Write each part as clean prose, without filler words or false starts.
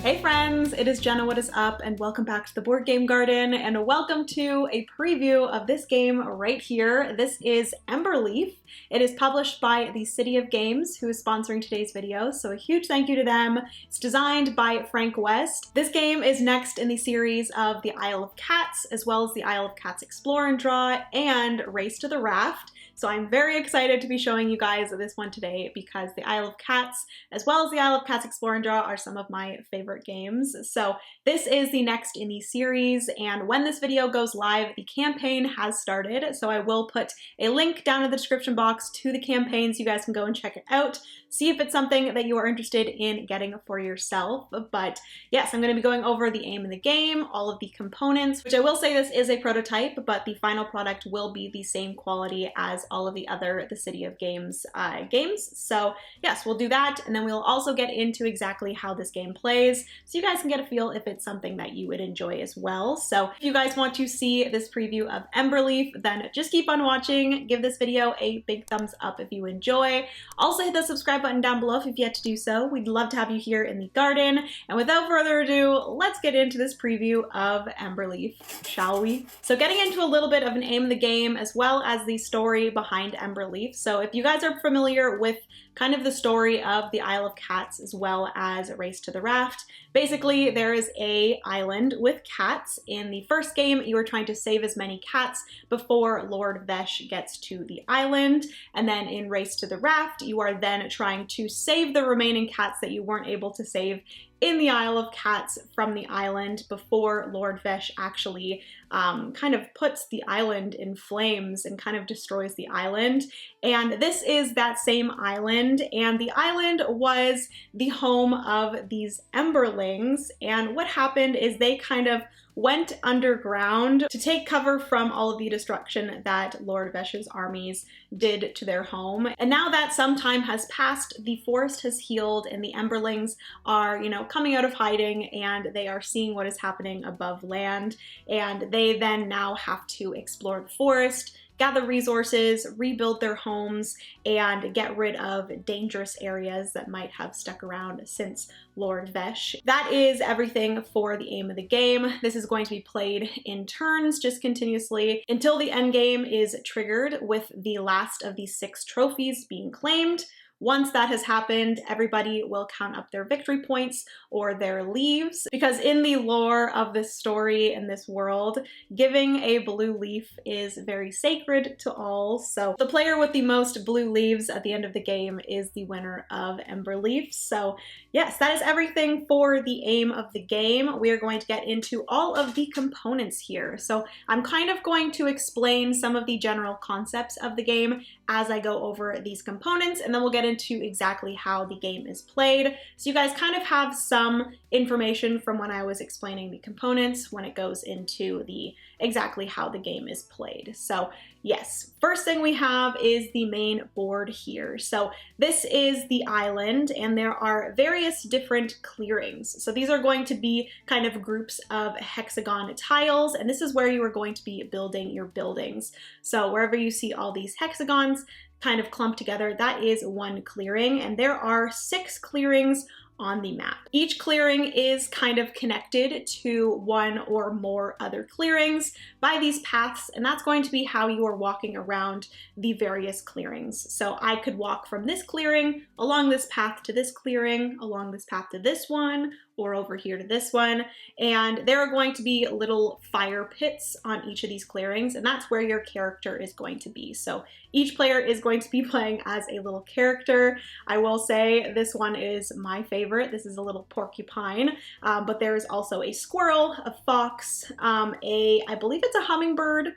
Hey friends, it is Jenna, what is up, and welcome back to the Board Game Garden, and welcome to a preview of this game right here. This is Emberleaf. It is published by the City of Games, who is sponsoring today's video, so a huge thank you to them. It's designed by Frank West. This game is next in the series of the Isle of Cats, as well as the Isle of Cats Explore and Draw, and Race to the Raft. So I'm very excited to be showing you guys this one today because the Isle of Cats, as well as the Isle of Cats Explore and Draw, are some of my favorite games. So this is the next in the series, and when this video goes live, the campaign has started. So I will put a link down in the description box to the campaign so you guys can go and check it out. See if it's something that you are interested in getting for yourself. But yes, I'm going to be going over the aim of the game, all of the components, which I will say this is a prototype, but the final product will be the same quality as all of the other The City of Games games. So yes, we'll do that, and then we'll also get into exactly how this game plays, so you guys can get a feel if it's something that you would enjoy as well. So if you guys want to see this preview of Emberleaf, then just keep on watching. Give this video a big thumbs up if you enjoy. Also hit the subscribe button down below if you've yet to do so. We'd love to have you here in the garden. And without further ado, let's get into this preview of Emberleaf, shall we? So getting into a little bit of an aim of the game, as well as the story behind Emberleaf. So if you guys are familiar with kind of the story of the Isle of Cats as well as Race to the Raft, basically there is a island with cats. In the first game, you are trying to save as many cats before Lord Vesh gets to the island, and then in Race to the Raft, you are then trying to save the remaining cats that you weren't able to save in the Isle of Cats from the island before Lord Vesh actually kind of puts the island in flames and kind of destroys the island. And this is that same island, and the island was the home of these Emberlings, and what happened is they kind of went underground to take cover from all of the destruction that Lord Vesh's armies did to their home. And now that some time has passed, the forest has healed, and the Emberlings are, coming out of hiding, and they are seeing what is happening above land, and they then now have to explore the forest, gather resources, rebuild their homes, and get rid of dangerous areas that might have stuck around since Lord Vesh. That is everything for the aim of the game. This is going to be played in turns, just continuously, until the end game is triggered with the last of the 6 trophies being claimed. Once that has happened, everybody will count up their victory points or their leaves, because in the lore of this story and this world, giving a blue leaf is very sacred to all. So the player with the most blue leaves at the end of the game is the winner of Emberleaf. So yes, that is everything for the aim of the game. We are going to get into all of the components here. So I'm kind of going to explain some of the general concepts of the game as I go over these components, and then we'll get into exactly how the game is played. So you guys kind of have some information from when I was explaining the components when it goes into the exactly how the game is played. So yes, first thing we have is the main board here. So this is the island, and there are various different clearings. So these are going to be kind of groups of hexagon tiles, and this is where you are going to be building your buildings. So wherever you see all these hexagons kind of clumped together, that is one clearing, and there are 6 clearings on the map. Each clearing is kind of connected to one or more other clearings by these paths, and that's going to be how you are walking around the various clearings. So I could walk from this clearing along this path to this clearing, along this path to this one, or over here to this one, and there are going to be little fire pits on each of these clearings, and that's where your character is going to be. So each player is going to be playing as a little character. I will say this one is my favorite. This is a little porcupine, but there is also a squirrel, a fox, I believe it's a hummingbird.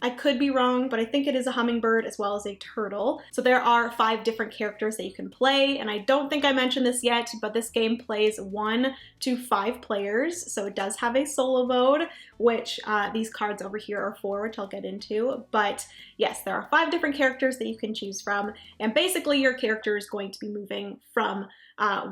I could be wrong, but I think it is a hummingbird as well as a turtle. So there are 5 different characters that you can play, and I don't think I mentioned this yet, but this game plays 1 to 5 players, so it does have a solo mode, which these cards over here are for, which I'll get into. But yes, there are 5 different characters that you can choose from, and basically your character is going to be moving from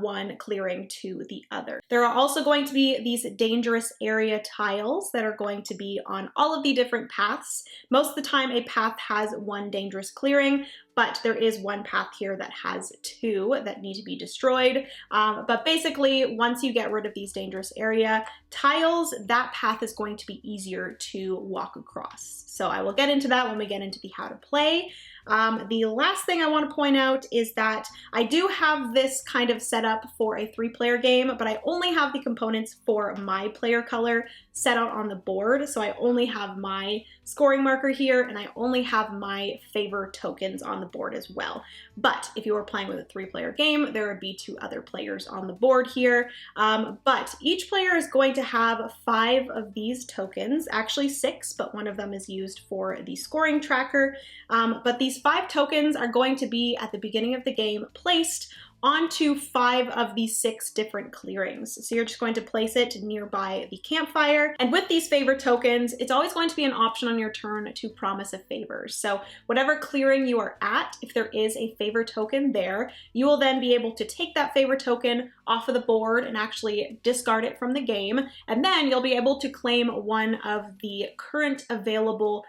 one clearing to the other. There are also going to be these dangerous area tiles that are going to be on all of the different paths. Most of the time a path has one dangerous clearing, but there is one path here that has two that need to be destroyed. But basically, once you get rid of these dangerous area tiles, that path is going to be easier to walk across. So I will get into that when we get into the how to play. The last thing I want to point out is that I do have this kind of set up for a 3-player game, but I only have the components for my player color set out on the board. So I only have my scoring marker here, and I only have my favor tokens on the board as well. But if you were playing with a 3-player game, there would be 2 other players on the board here. But each player is going to have 5 of these tokens, actually 6, but one of them is used for the scoring tracker. But these 5 tokens are going to be at the beginning of the game placed onto 5 of these 6 different clearings. So you're just going to place it nearby the campfire. And with these favor tokens, it's always going to be an option on your turn to promise a favor. So whatever clearing you are at, if there is a favor token there, you will then be able to take that favor token off of the board and actually discard it from the game. And then you'll be able to claim one of the current available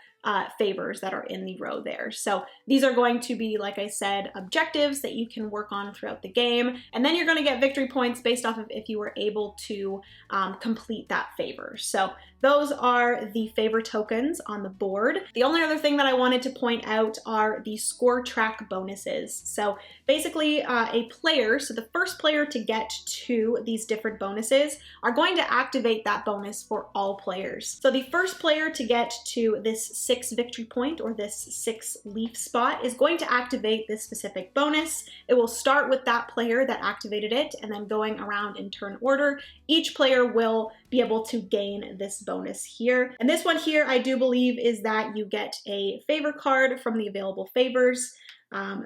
favors that are in the row there. So these are going to be, like I said, objectives that you can work on throughout the game. And then you're going to get victory points based off of if you were able to complete that favor. So those are the favor tokens on the board. The only other thing that I wanted to point out are the score track bonuses. So basically a player, so the first player to get to these different bonuses are going to activate that bonus for all players. So the first player to get to this 6 victory point or this 6 leaf spot is going to activate this specific bonus. It will start with that player that activated it, and then going around in turn order, each player will be able to gain this bonus here. And this one here, I do believe, is that you get a favor card from the available favors.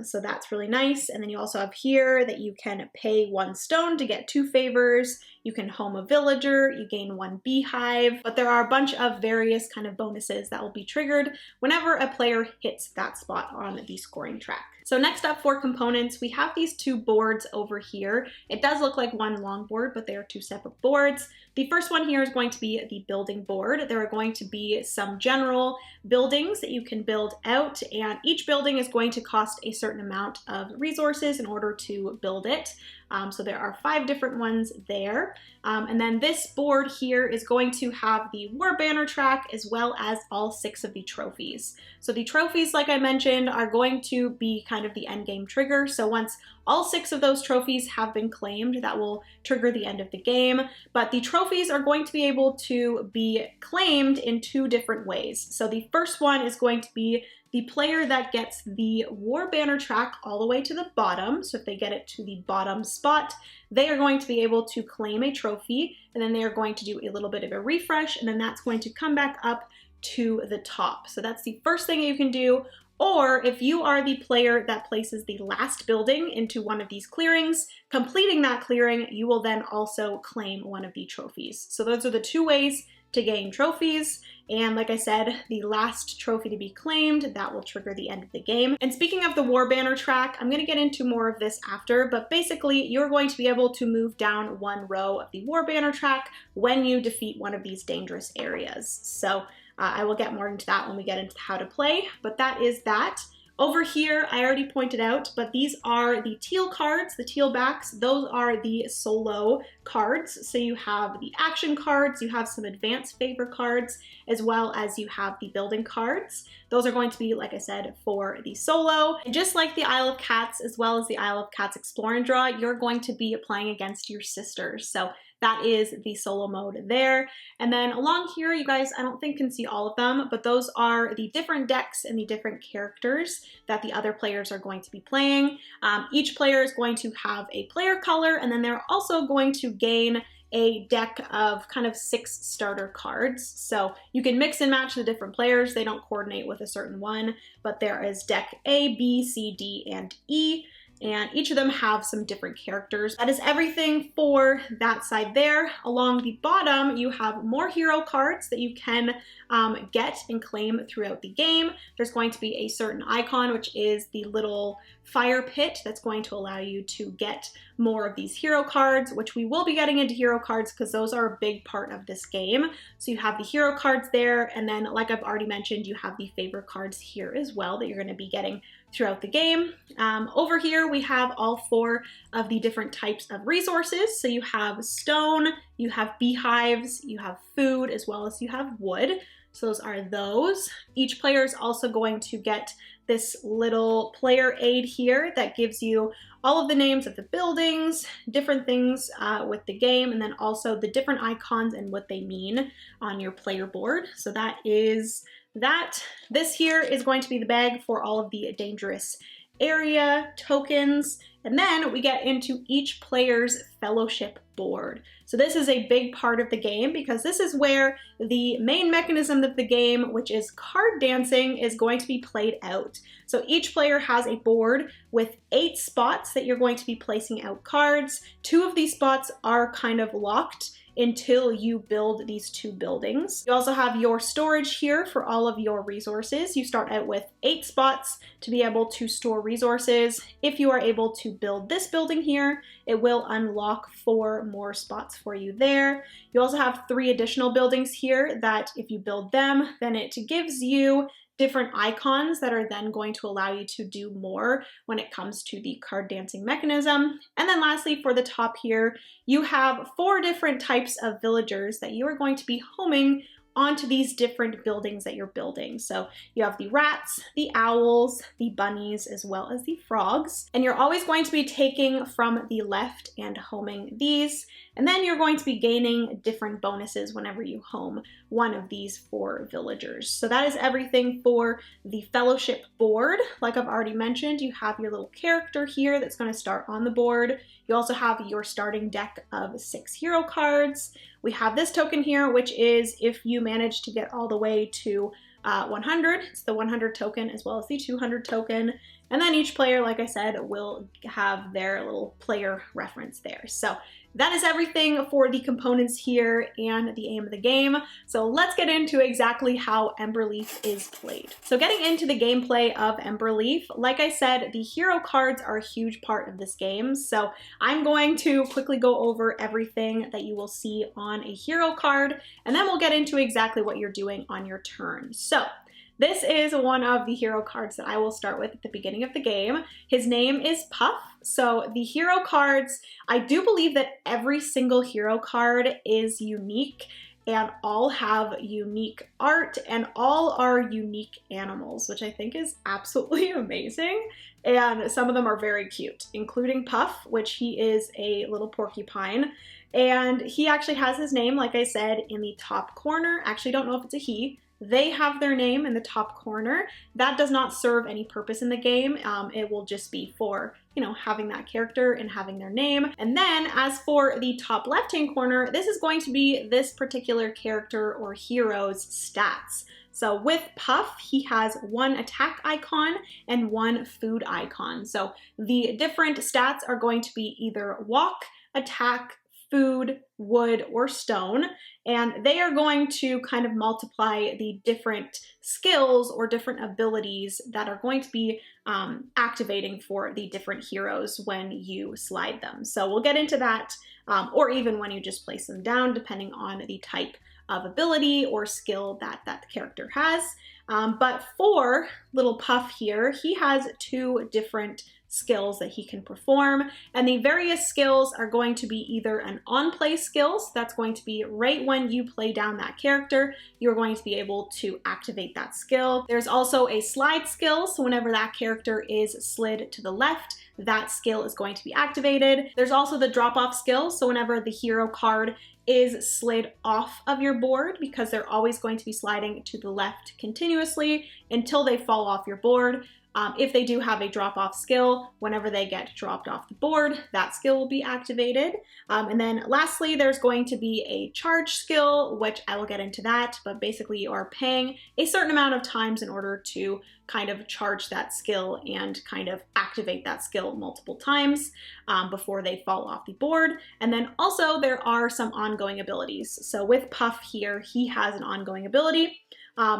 So that's really nice. And then you also have here that you can pay 1 stone to get 2 favors. You can home a villager, you gain 1 beehive, but there are a bunch of various kind of bonuses that will be triggered whenever a player hits that spot on the scoring track. So next up for components, we have these 2 boards over here. It does look like one long board, but they are 2 separate boards. The first one here is going to be the building board. There are going to be some general buildings that you can build out, and each building is going to cost a certain amount of resources in order to build it. So there are 5 different ones there. And then this board here is going to have the war banner track as well as all 6 of the trophies. So the trophies, like I mentioned, are going to be kind of the end game trigger. So once all 6 of those trophies have been claimed, that will trigger the end of the game. But the trophies are going to be able to be claimed in 2 different ways. So the first one is going to be the player that gets the war banner track all the way to the bottom. So if they get it to the bottom spot, they are going to be able to claim a trophy, and then they are going to do a little bit of a refresh, and then that's going to come back up to the top. So that's the first thing you can do. Or if you are the player that places the last building into one of these clearings, completing that clearing, you will then also claim one of the trophies. So those are the 2 ways to gain trophies. And like I said, the last trophy to be claimed, that will trigger the end of the game. And speaking of the war banner track, I'm going to get into more of this after, but basically you're going to be able to move down 1 row of the war banner track when you defeat one of these dangerous areas. So I will get more into that when we get into how to play, but that is that. Over here, I already pointed out, but these are the teal cards, the teal backs. Those are the solo cards. So you have the action cards, you have some advanced favor cards, as well as you have the building cards. Those are going to be, like I said, for the solo. And just like the Isle of Cats, as well as the Isle of Cats Explore and Draw, you're going to be playing against your sisters. So that is the solo mode there. And then along here, you guys, I don't think can see all of them, but those are the different decks and the different characters that the other players are going to be playing. Each player is going to have a player color, and then they're also going to gain a deck of kind of 6 starter cards. So you can mix and match the different players. They don't coordinate with a certain one, but there is deck A, B, C, D, and E. and each of them have some different characters. That is everything for that side there. Along the bottom, you have more hero cards that you can get and claim throughout the game. There's going to be a certain icon, which is the little fire pit that's going to allow you to get more of these hero cards, which we will be getting into hero cards because those are a big part of this game. So you have the hero cards there, and then like I've already mentioned, you have the favor cards here as well that you're going to be getting throughout the game. Over here we have all 4 of the different types of resources. So you have stone, you have beehives, you have food, as well as you have wood. So those are those. Each player is also going to get this little player aid here that gives you all of the names of the buildings, different things with the game, and then also the different icons and what they mean on your player board. So that is that. This here is going to be the bag for all of the dangerous area tokens. And then we get into each player's fellowship board. So this is a big part of the game because this is where the main mechanism of the game, which is card dancing, is going to be played out. So each player has a board with 8 spots that you're going to be placing out cards. 2 of these spots are kind of locked until you build these 2 buildings. You also have your storage here for all of your resources. You start out with 8 spots to be able to store resources. If you are able to build this building here, it will unlock 4 more spots for you there. You also have 3 additional buildings here that if you build them, then it gives you different icons that are then going to allow you to do more when it comes to the card dancing mechanism. And then lastly, for the top here, you have 4 different types of villagers that you are going to be homing onto these different buildings that you're building. So you have the rats, the owls, the bunnies, as well as the frogs. And you're always going to be taking from the left and homing these. And then you're going to be gaining different bonuses whenever you home one of these 4 villagers. So that is everything for the fellowship board. Like I've already mentioned, you have your little character here that's going to start on the board. You also have your starting deck of 6 hero cards. We have this token here, which is if you manage to get all the way to 100, it's the 100 token as well as the 200 token. And then each player, like I said, will have their little player reference there. So that is everything for the components here and the aim of the game. So let's get into exactly how Emberleaf is played. So getting into the gameplay of Emberleaf, like I said, the hero cards are a huge part of this game. So I'm going to quickly go over everything that you will see on a hero card, and then we'll get into exactly what you're doing on your turn. So this is one of the hero cards that I will start with at the beginning of the game. His name is Puff. So the hero cards, I do believe that every single hero card is unique and all have unique art and all are unique animals, which I think is absolutely amazing. And some of them are very cute, including Puff, which he is a little porcupine. And he actually has his name, like I said, in the top corner. Actually, don't know if it's a he. They have their name in the top corner. That does not serve any purpose in the game. It will just be for, having that character and having their name. And then as for the top left-hand corner, this is going to be this particular character or hero's stats. So with Puff, he has 1 attack icon and 1 food icon. So the different stats are going to be either walk, attack, food, wood, or stone, and they are going to kind of multiply the different skills or different abilities that are going to be activating for the different heroes when you slide them. So we'll get into that, or even when you just place them down, depending on the type of ability or skill that that character has. But for little Puff here, he has 2 different skills that he can perform, and the various skills are going to be either an on-play skill, so that's going to be right when you play down that character, you're going to be able to activate that skill. There's also a slide skill, so whenever that character is slid to the left, that skill is going to be activated. There's also the drop-off skill, so whenever the hero card is slid off of your board, because they're always going to be sliding to the left continuously until they fall off your board. If they do have a drop-off skill, whenever they get dropped off the board, that skill will be activated. And then lastly, there's going to be a charge skill, which I will get into that, but basically you are paying a certain amount of times in order to kind of charge that skill and kind of activate that skill multiple times before they fall off the board. And then also there are some ongoing abilities. So with Puff here, he has an ongoing ability.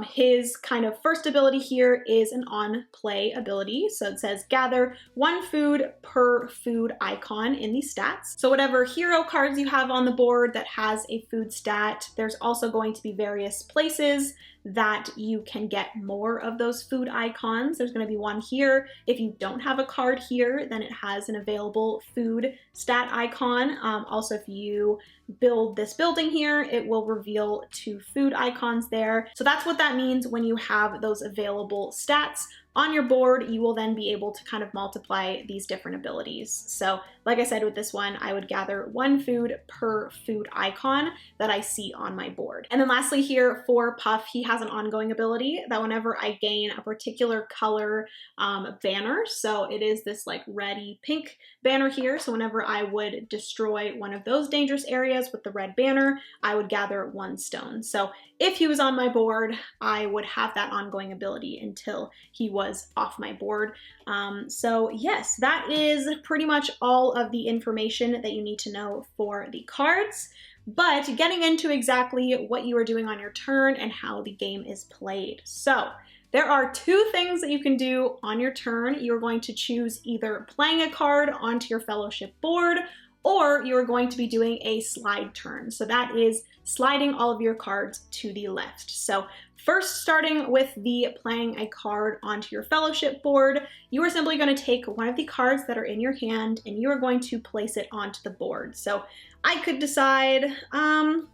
His kind of first ability here is an on play ability. So it says gather 1 food per food icon in the stats. So whatever hero cards you have on the board that has a food stat, there's also going to be various places that you can get more of those food icons. There's going to be one here. If you don't have a card here, then it has an available food stat icon. Also, if you build this building here, it will reveal 2 food icons there. So that's what that means when you have those available stats on your board. You will then be able to kind of multiply these different abilities. So like I said, with this one, I would gather 1 food per food icon that I see on my board. And then lastly here for Puff, he has an ongoing ability that whenever I gain a particular color banner, so it is this like reddy pink banner here. So whenever I would destroy one of those dangerous areas with the red banner, I would gather 1 stone. So if he was on my board, I would have that ongoing ability until he was off my board. So yes, that is pretty much all of the information that you need to know for the cards. But getting into exactly what you are doing on your turn and how the game is played. So there are 2 things that you can do on your turn. You're going to choose either playing a card onto your fellowship board, or you're going to be doing a slide turn. So that is sliding all of your cards to the left. So first, starting with the playing a card onto your fellowship board, you are simply going to take one of the cards that are in your hand and you are going to place it onto the board. So I could decide, I'm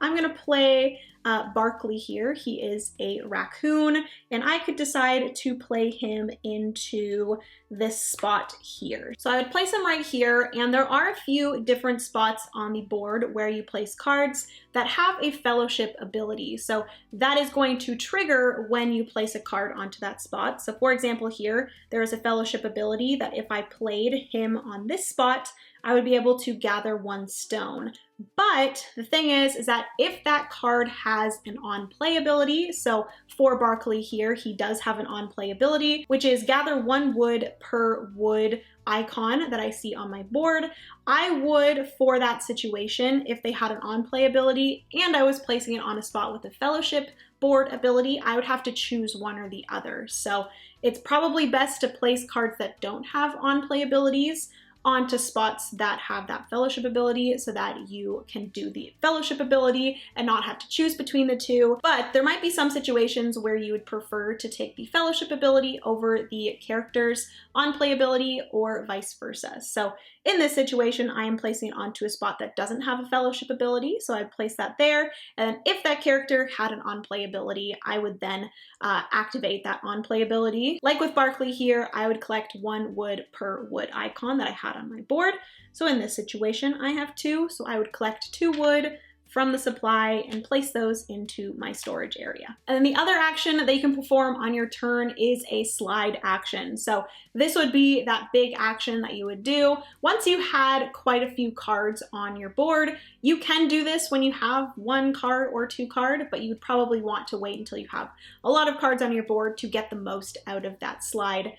going to play Barkley here. He is a raccoon, and I could decide to play him into this spot here. So I would place him right here, and there are a few different spots on the board where you place cards that have a fellowship ability. So that is going to trigger when you place a card onto that spot. So for example here, there is a fellowship ability that if I played him on this spot, I would be able to gather 1 stone. But the thing is that if that card has an on-play ability, so for Barkley here, he does have an on-play ability, which is gather 1 wood per wood icon that I see on my board. I would, for that situation, if they had an on-play ability and I was placing it on a spot with a fellowship board ability, I would have to choose one or the other. So it's probably best to place cards that don't have on-play abilities onto spots that have that fellowship ability so that you can do the fellowship ability and not have to choose between the 2. But there might be some situations where you would prefer to take the fellowship ability over the character's on-play ability or vice versa. So in this situation, I am placing it onto a spot that doesn't have a fellowship ability, so I'd place that there. And if that character had an on-play ability, I would then activate that on-play ability. Like with Barkley here, I would collect 1 wood per wood icon that I had on my board. So in this situation, I have 2, so I would collect 2 wood from the supply and place those into my storage area. And then the other action that you can perform on your turn is a slide action. So this would be that big action that you would do. Once you had quite a few cards on your board, you can do this when you have 1 card or 2 cards, but you would probably want to wait until you have a lot of cards on your board to get the most out of that slide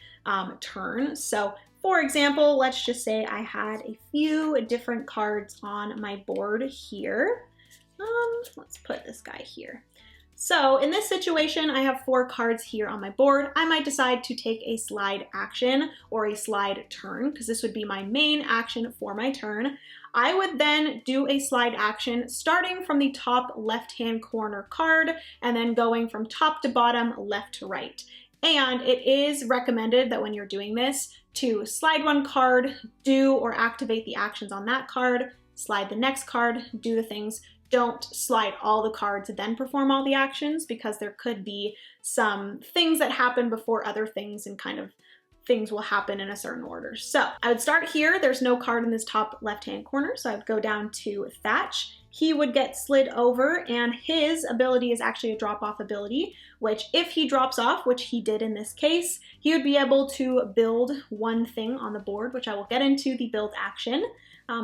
turn. So for example, let's just say I had a few different cards on my board here. Let's put this guy here. So in this situation, I have 4 cards here on my board. I might decide to take a slide action or a slide turn, because this would be my main action for my turn. I would then do a slide action starting from the top left-hand corner card and then going from top to bottom, left to right. And it is recommended that when you're doing this to slide 1 card, do or activate the actions on that card, slide the next card, do the things. Don't slide all the cards and then perform all the actions, because there could be some things that happen before other things and kind of things will happen in a certain order. So I would start here. There's no card in this top left-hand corner, so I would go down to Thatch. he would get slid over, and his ability is actually a drop-off ability, which if he drops off, which he did in this case, he would be able to build one thing on the board, which I will get into the build action.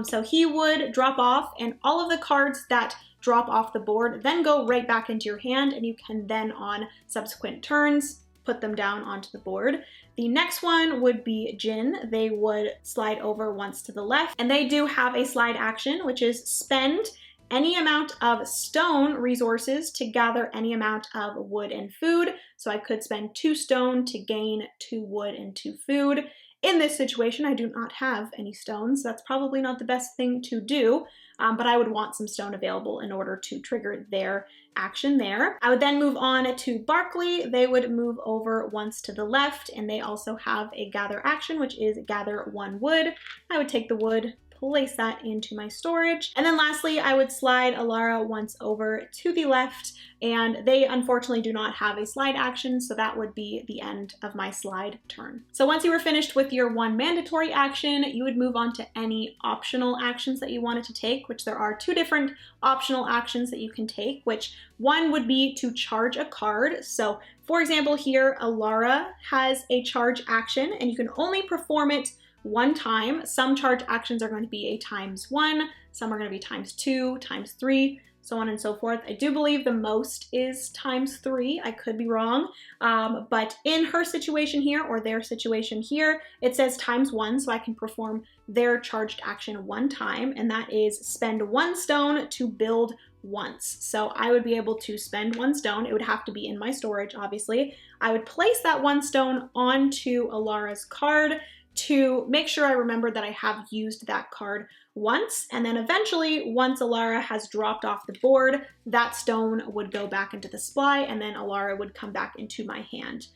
So he would drop off, and all of the cards that drop off the board then go right back into your hand, and you can then on subsequent turns put them down onto the board. The next one would be Jin. They would slide over once to the left, and they do have a slide action, which is spend any amount of stone resources to gather any amount of wood and food. So I could spend 2 stone to gain 2 wood and 2 food. In this situation, I do not have any stones, so that's probably not the best thing to do, but I would want some stone available in order to trigger their action there. I would then move on to Barkley. They would move over once to the left, and they also have a gather action, which is gather 1 wood. I would take the wood, place that into my storage. And then lastly, I would slide Alara once over to the left, and they unfortunately do not have a slide action, so that would be the end of my slide turn. So once you were finished with your 1 mandatory action, you would move on to any optional actions that you wanted to take, which there are 2 different optional actions that you can take, which one would be to charge a card. So for example here, Alara has a charge action, and you can only perform it 1 time. Some charge actions are going to be a ×1, some are going to be ×2, ×3, so on and so forth. I do believe the most is ×3, I could be wrong, but in her situation here, or their situation here, it says ×1, so I can perform their charged action 1 time, and that is spend 1 stone to build once. So I would be able to spend 1 stone. It would have to be in my storage, obviously. I would place that 1 stone onto Alara's card to make sure I remember that I have used that card once, and then eventually, once Alara has dropped off the board, that stone would go back into the supply, and then Alara would come back into my hand.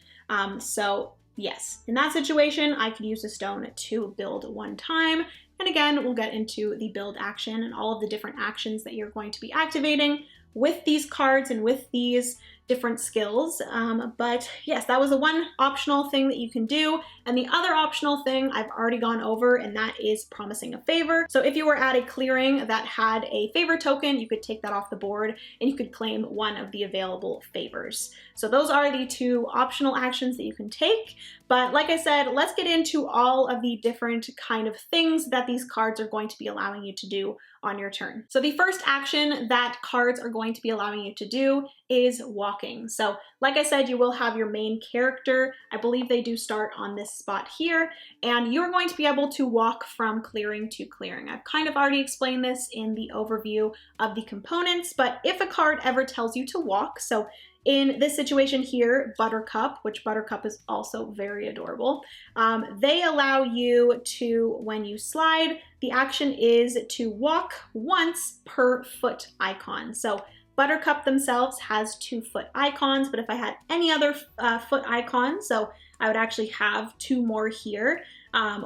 So yes, in that situation, I could use a stone to build 1 time, and again, we'll get into the build action and all of the different actions that you're going to be activating with these cards and with these different skills. But yes, that was the 1 optional thing that you can do. And the other optional thing I've already gone over, and that is promising a favor. So if you were at a clearing that had a favor token, you could take that off the board and you could claim 1 of the available favors. So those are the 2 optional actions that you can take. But like I said, let's get into all of the different kind of things that these cards are going to be allowing you to do on your turn. So the first action that cards are going to be allowing you to do is walking. So like I said, you will have your main character. I believe they do start on this spot here, and you're going to be able to walk from clearing to clearing. I've kind of already explained this in the overview of the components, but if a card ever tells you to walk, so in this situation here, Buttercup, which Buttercup is also very adorable, they allow you to, when you slide, the action is to walk once per foot icon. So Buttercup themselves has 2 foot icons, but if I had any other foot icons, so I would actually have 2 more here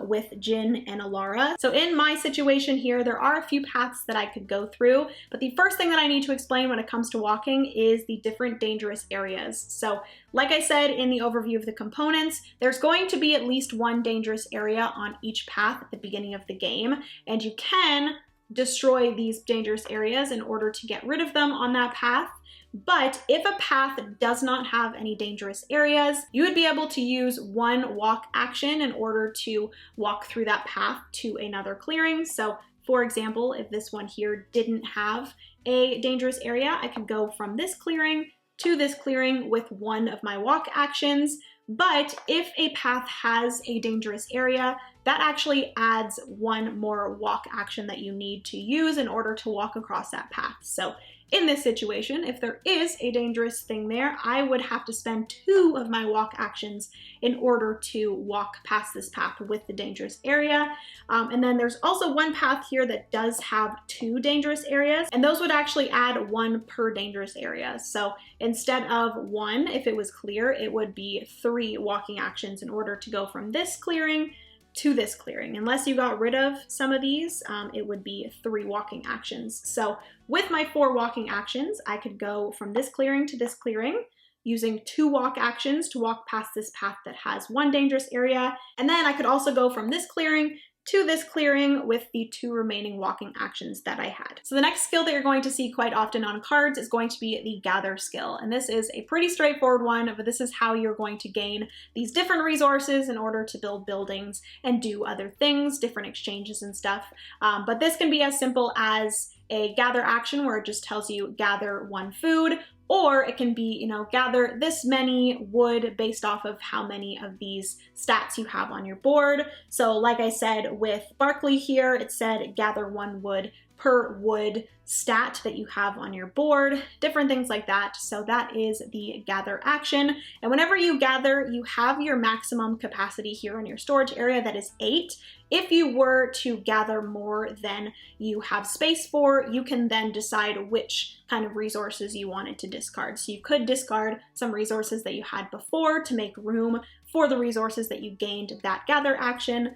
with Jin and Alara. So in my situation here, there are a few paths that I could go through, but the first thing that I need to explain when it comes to walking is the different dangerous areas. So like I said in the overview of the components, there's going to be at least 1 dangerous area on each path at the beginning of the game, and you can destroy these dangerous areas in order to get rid of them on that path. But if a path does not have any dangerous areas, you would be able to use 1 walk action in order to walk through that path to another clearing. So for example, if this one here didn't have a dangerous area, I could go from this clearing to this clearing with 1 of my walk actions. But if a path has a dangerous area, that actually adds 1 more walk action that you need to use in order to walk across that path. So in this situation, if there is a dangerous thing there, I would have to spend 2 of my walk actions in order to walk past this path with the dangerous area. And then there's also 1 path here that does have 2 dangerous areas, and those would actually add 1 per dangerous area. So instead of 1, if it was clear, it would be 3 walking actions in order to go from this clearing to this clearing. Unless you got rid of some of these, it would be 3 walking actions. So with my 4 walking actions, I could go from this clearing to this clearing using 2 walk actions to walk past this path that has 1 dangerous area. And then I could also go from this clearing to this clearing with the 2 remaining walking actions that I had. So the next skill that you're going to see quite often on cards is going to be the gather skill. And this is a pretty straightforward one, but this is how you're going to gain these different resources in order to build buildings and do other things, different exchanges and stuff. But this can be as simple as a gather action where it just tells you gather 1 food, or it can be, gather this many wood based off of how many of these stats you have on your board. So like I said with Barkley here, it said gather 1 wood per wood stat that you have on your board, different things like that. So that is the gather action. And whenever you gather, you have your maximum capacity here in your storage area that is 8. If you were to gather more than you have space for, you can then decide which kind of resources you wanted to discard. So you could discard some resources that you had before to make room for the resources that you gained that gather action,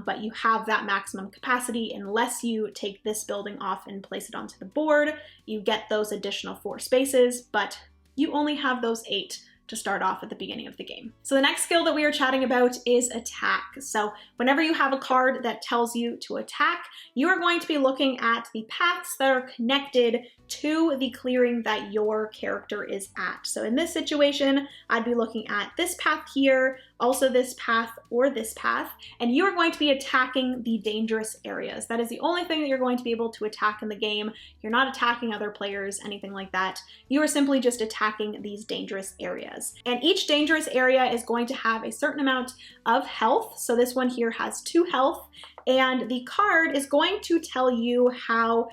but you have that maximum capacity unless you take this building off and place it onto the board. You get those additional 4 spaces, but you only have those 8 to start off at the beginning of the game. So the next skill that we are chatting about is attack. So whenever you have a card that tells you to attack, you are going to be looking at the paths that are connected to the clearing that your character is at. So in this situation, I'd be looking at this path here, also this path or this path, and you are going to be attacking the dangerous areas. That is the only thing that you're going to be able to attack in the game. You're not attacking other players, anything like that. You are simply just attacking these dangerous areas. And each dangerous area is going to have a certain amount of health. So this one here has 2 health, and the card is going to tell you how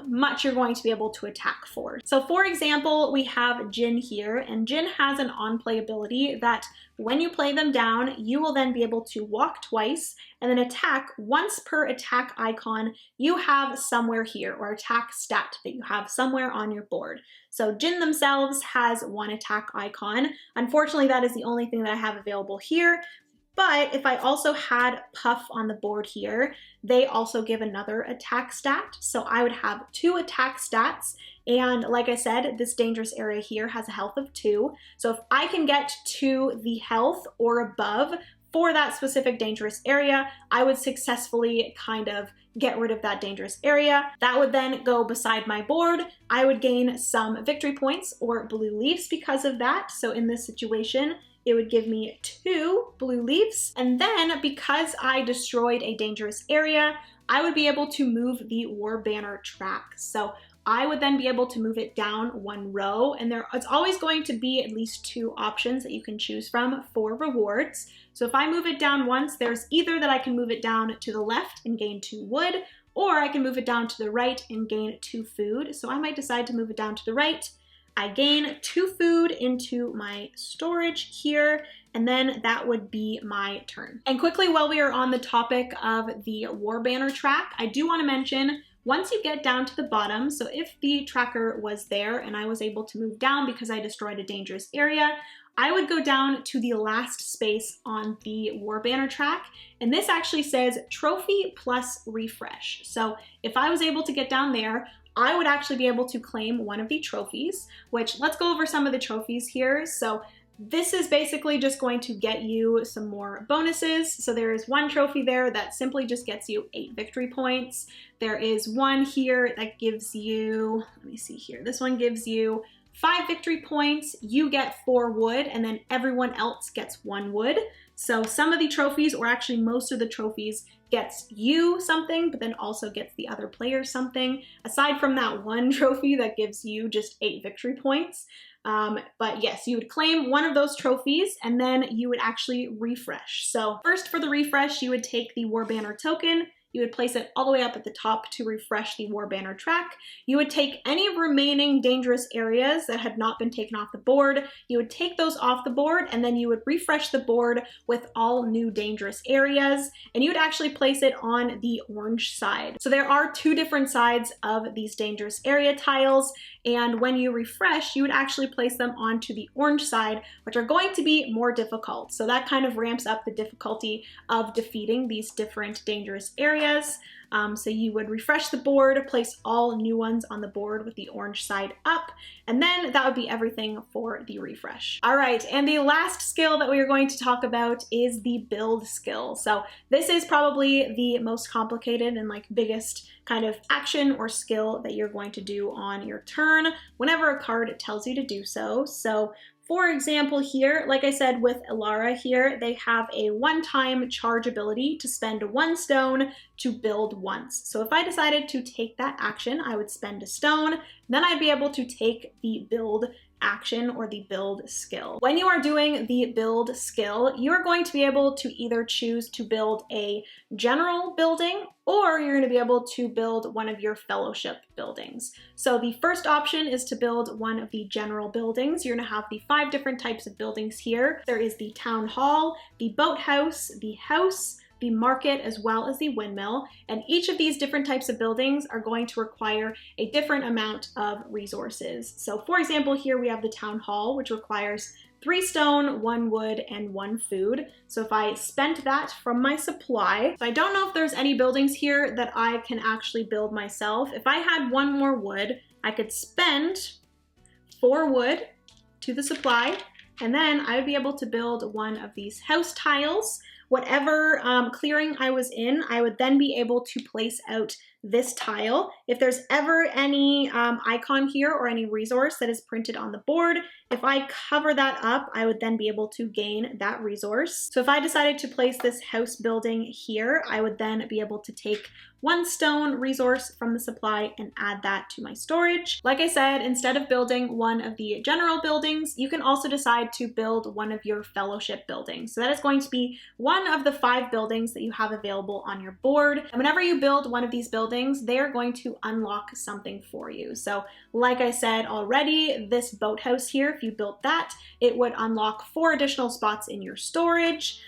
much you're going to be able to attack for. So for example, we have Jin here, and Jin has an on-play ability that when you play them down, you will then be able to walk twice and then attack once per attack icon you have somewhere here, or attack stat that you have somewhere on your board. So Jin themselves has 1 attack icon. Unfortunately, that is the only thing that I have available here. But if I also had Puff on the board here, they also give another attack stat. So I would have 2 attack stats. And like I said, this dangerous area here has a health of 2. So if I can get to the health or above for that specific dangerous area, I would successfully kind of get rid of that dangerous area. That would then go beside my board. I would gain some victory points or blue leaves because of that. So in this situation, it would give me 2 blue leaves. And then because I destroyed a dangerous area, I would be able to move the war banner track. So I would then be able to move it down 1 row, and it's always going to be at least 2 options that you can choose from for rewards. So if I move it down once, there's either that I can move it down to the left and gain 2 wood, or I can move it down to the right and gain 2 food. So I might decide to move it down to the right. I gain 2 food into my storage here, and then that would be my turn. And quickly, while we are on the topic of the war banner track, I do want to mention, once you get down to the bottom, so if the tracker was there and I was able to move down because I destroyed a dangerous area, I would go down to the last space on the war banner track, and this actually says trophy plus refresh. So if I was able to get down there, I would actually be able to claim one of the trophies, which let's go over some of the trophies here. So this is basically just going to get you some more bonuses. So there is 1 trophy there that simply just gets you 8 victory points. There is 1 here that gives you, let me see here, this one gives you 5 victory points, you get 4 wood, and then everyone else gets 1 wood. So some of the trophies, or actually most of the trophies, gets you something, but then also gets the other player something, aside from that 1 trophy that gives you just 8 victory points. But yes, you would claim one of those trophies and then you would actually refresh. So first for the refresh, you would take the war banner token, you would place it all the way up at the top to refresh the war banner track. You would take any remaining dangerous areas that had not been taken off the board. You would take those off the board, and then you would refresh the board with all new dangerous areas, and you would actually place it on the orange side. So there are 2 different sides of these dangerous area tiles, and when you refresh, you would actually place them onto the orange side, which are going to be more difficult. So that kind of ramps up the difficulty of defeating these different dangerous areas. areas. So you would refresh the board, place all new ones on the board with the orange side up, and then that would be everything for the refresh. All right, and the last skill that we are going to talk about is the build skill. So this is probably the most complicated and like biggest kind of action or skill that you're going to do on your turn whenever a card tells you to do so. So for example here, like I said with Ilara here, they have a one-time charge ability to spend 1 stone to build once. So if I decided to take that action, I would spend a stone, then I'd be able to take the build action or the build skill. When you are doing the build skill, you're going to be able to either choose to build a general building or you're going to be able to build one of your fellowship buildings. So the first option is to build one of the general buildings. You're going to have the 5 different types of buildings here. There is the town hall, the boathouse, the house, the market, as well as the windmill, and each of these different types of buildings are going to require a different amount of resources. So for example, here we have the town hall, which requires 3 stone, 1 wood, and 1 food. So if I spent that from my supply, so I don't know if there's any buildings here that I can actually build myself. If I had 1 more wood, I could spend 4 wood to the supply, and then I would be able to build one of these house tiles. Whatever clearing I was in, I would then be able to place out this tile. If there's ever any icon here or any resource that is printed on the board, if I cover that up, I would then be able to gain that resource. So if I decided to place this house building here, I would then be able to take 1 stone resource from the supply and add that to my storage. Like I said, instead of building one of the general buildings, you can also decide to build one of your fellowship buildings. So that is going to be one of the 5 buildings that you have available on your board. And whenever you build one of these buildings, they're going to unlock something for you. So like I said already, this boathouse here, if you built that, it would unlock 4 additional spots in your storage.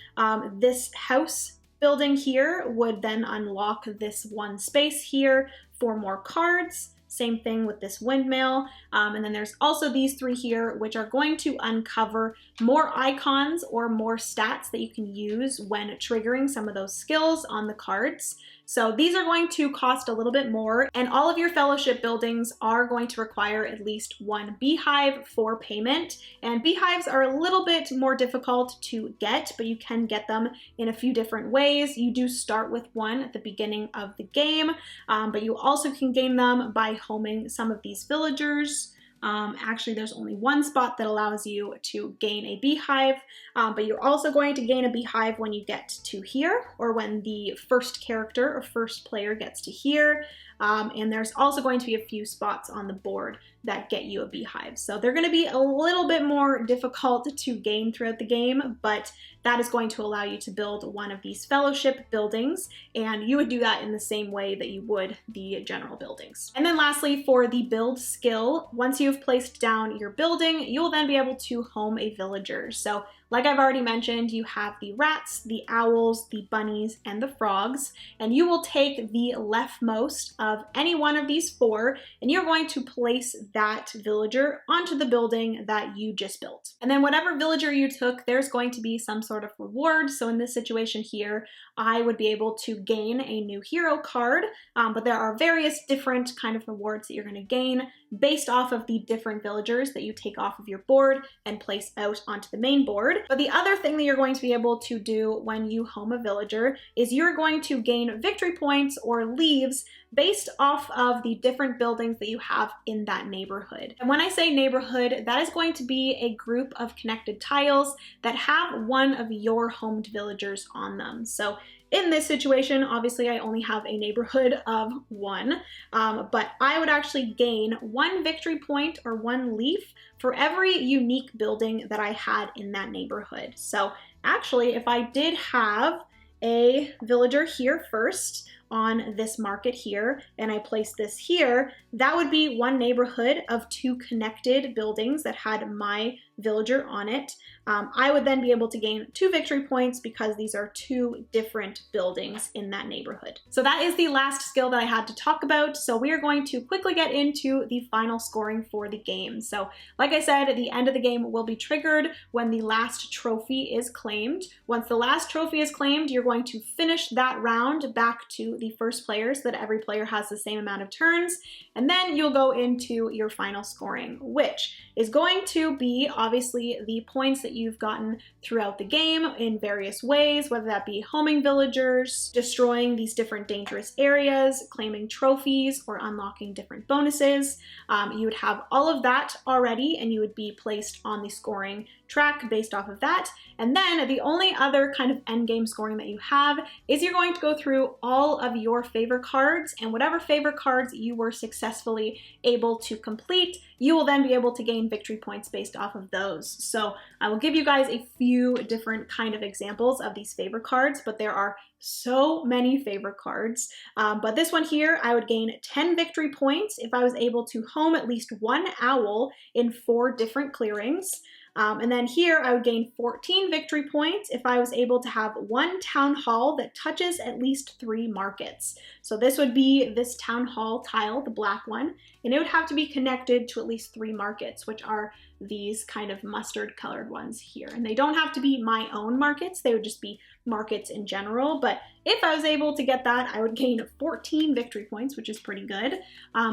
This house building here would then unlock this 1 space here for more cards. Same thing with this windmill. And then there's also these 3 here, which are going to uncover more icons or more stats that you can use when triggering some of those skills on the cards. So these are going to cost a little bit more, and all of your fellowship buildings are going to require at least 1 beehive for payment. And beehives are a little bit more difficult to get, but you can get them in a few different ways. You do start with 1 at the beginning of the game, but you also can gain them by homing some of these villagers. Actually, there's only 1 spot that allows you to gain a beehive, but you're also going to gain a beehive when you get to here, or when the first character or first player gets to here. And there's also going to be a few spots on the board that get you a beehive. So they're going to be a little bit more difficult to gain throughout the game, but that is going to allow you to build one of these fellowship buildings, and you would do that in the same way that you would the general buildings. And then lastly, for the build skill, once you've placed down your building, you'll then be able to home a villager. So like I've already mentioned, you have the rats, the owls, the bunnies, and the frogs, and you will take the leftmost of any one of these 4, and you're going to place that villager onto the building that you just built. And then whatever villager you took, there's going to be some sort of reward. So in this situation here, I would be able to gain a new hero card, but there are various different kind of rewards that you're going to gain based off of the different villagers that you take off of your board and place out onto the main board. But the other thing that you're going to be able to do when you home a villager is you're going to gain victory points or leaves based off of the different buildings that you have in that neighborhood. And when I say neighborhood, that is going to be a group of connected tiles that have one of your homed villagers on them. So in this situation, obviously I only have a neighborhood of 1, but I would actually gain 1 victory point or 1 leaf for every unique building that I had in that neighborhood. So actually, if I did have a villager here first on this market here, and I place this here, that would be 1 neighborhood of 2 connected buildings that had my villager on it, I would then be able to gain 2 victory points because these are 2 different buildings in that neighborhood. So that is the last skill that I had to talk about. So we are going to quickly get into the final scoring for the game. So like I said, the end of the game will be triggered when the last trophy is claimed. Once the last trophy is claimed, you're going to finish that round back to the first player so that every player has the same amount of turns. And then you'll go into your final scoring, which is going to be obviously the points that you've gotten throughout the game in various ways, whether that be homing villagers, destroying these different dangerous areas, claiming trophies, or unlocking different bonuses. You would have all of that already, and you would be placed on the scoring track based off of that. And then the only other kind of end game scoring that you have is you're going to go through all of your favor cards, and whatever favor cards you were successfully able to complete, you will then be able to gain victory points based off of those. So I will give you guys a few different kind of examples of these favor cards, but there are so many favor cards. But this one here, I would gain 10 victory points if I was able to home at least 1 owl in 4 different clearings. And then here I would gain 14 victory points if I was able to have 1 town hall that touches at least 3 markets. So this would be this town hall tile, the black one, and it would have to be connected to at least 3 markets, which are these kind of mustard colored ones here. And they don't have to be my own markets, they would just be markets in general. But if I was able to get that, I would gain 14 victory points, which is pretty good.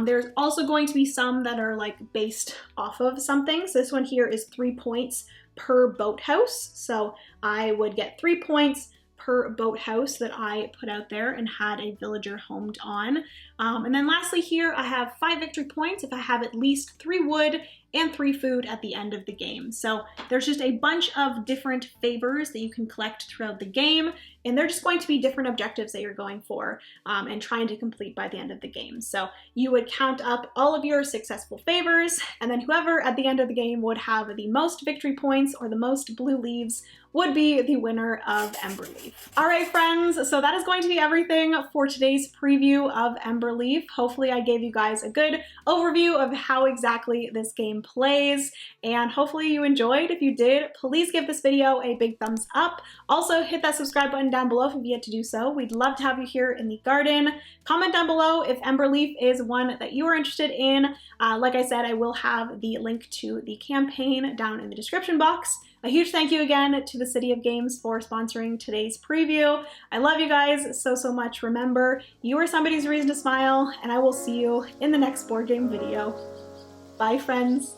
There's also going to be some that are like based off of something. So this one here is 3 points per boathouse. So I would get 3 points per boathouse that I put out there and had a villager homed on. And then lastly here, I have 5 victory points if I have at least 3 wood and 3 food at the end of the game. So there's just a bunch of different favors that you can collect throughout the game, and they're just going to be different objectives that you're going for and trying to complete by the end of the game. So you would count up all of your successful favors, and then whoever at the end of the game would have the most victory points or the most blue leaves would be the winner of Emberleaf. All right, friends, so that is going to be everything for today's preview of Emberleaf. Hopefully I gave you guys a good overview of how exactly this game plays, and hopefully you enjoyed. If you did, please give this video a big thumbs up. Also, hit that subscribe button down below if you've yet to do so. We'd love to have you here in the garden. Comment down below if Emberleaf is one that you are interested in. Like I said, I will have the link to the campaign down in the description box. A huge thank you again to the City of Games for sponsoring today's preview. I love you guys so, so much. Remember, you are somebody's reason to smile, and I will see you in the next board game video. Bye, friends.